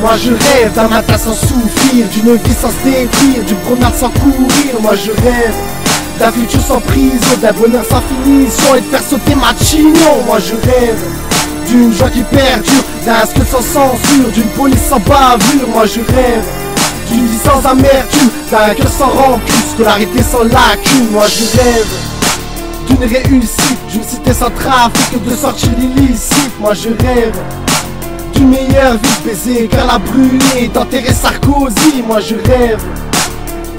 Moi je rêve d'un matin sans souffrir, d'une vie sans se détruire, d'une promenade sans courir. Moi je rêve d'un futur sans prison, d'un bonheur sans finition et de faire sauter ma chignon. Moi je rêve d'une joie qui perdure, d'un skate sans censure, d'une police sans bavure. Moi je rêve d'une vie sans amertume, d'un cœur sans rancune, scolarité sans lacune. Moi je rêve d'une réussite, d'une cité sans trafic, de sorties illicites. Moi je rêve d'une meilleure vie, de baiser Carla Bruni, d'enterrer Sarkozy. Moi je rêve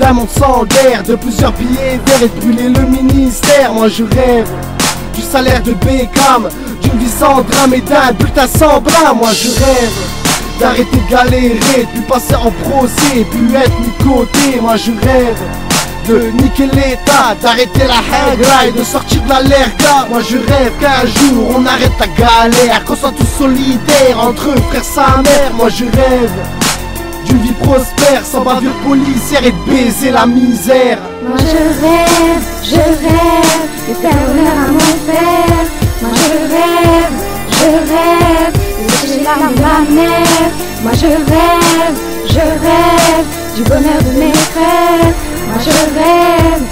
d'un monde sans guerre, de plusieurs billets verts et de brûler le ministère. Moi je rêve du salaire de Beckham, d'une vie sans drame et d'un bulletin sans bras. Moi je rêve d'arrêter de galérer, de plus passer en procès, plus être mis de côté. Moi je rêve de niquer l'état, d'arrêter la hagra et de sortir de la lerga. Moi je rêve qu'un jour on arrête la galère, qu'on soit tous solidaires entre frères sa mère. Moi je rêve d'une vie prospère, sans bavure policière et de baiser la misère. Moi je rêve de faire honneur à mon père. Moi je rêve de sécher l'âme de ma mère. Moi je rêve du bonheur de mes frères. Moi je rêve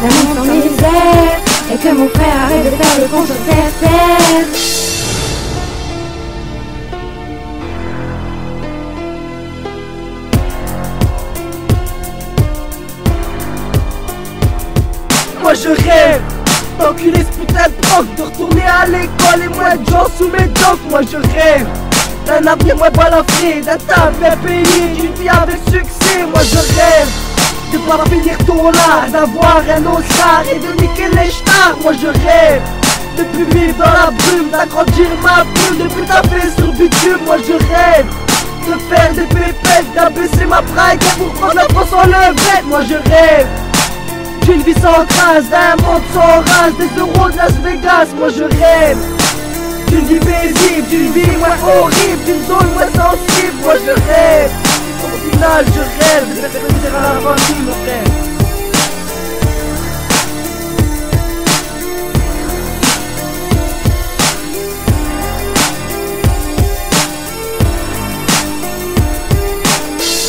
d'un monde sans misère, et que mon frère arrête de faire le con sur terre. Moi je rêve d'enculer ce putain de proc, de retourner à l'école et moins de gens sous mes docks. Moi je rêve d'un avenir moins balafré, d'un taf bien payé, d'une vie avec succès. Moi je rêve de pouvoir finir ton art, d'avoir un Oscar et de niquer les stars. Moi je rêve de plus vivre dans la brume, d'agrandir ma plume, de plus taper sur bitume. Moi je rêve de faire des pépettes, d'abaisser ma braguette pour prendre la France en levette. Moi je rêve d'une vie sans trace, d'un monde sans race, des euros de Las Vegas. Moi je rêve d'une vie paisible, d'une vie moins horrible, d'une zone moins sensible. Moi je rêve, au final je rêve de faire plaisir à la famille, mon frère.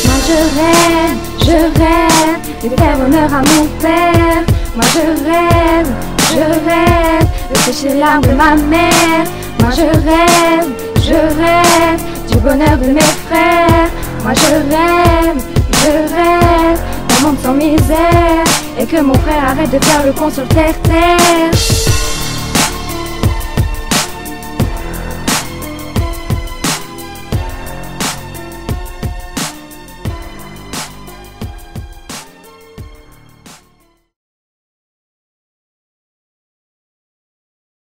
Moi je rêve de faire honneur à mon père. Moi je rêve de sécher l'âme de ma mère. Moi je rêve du bonheur de mes frères. Moi je rêve d'un monde sans misère, et que mon frère arrête de faire le con sur terre.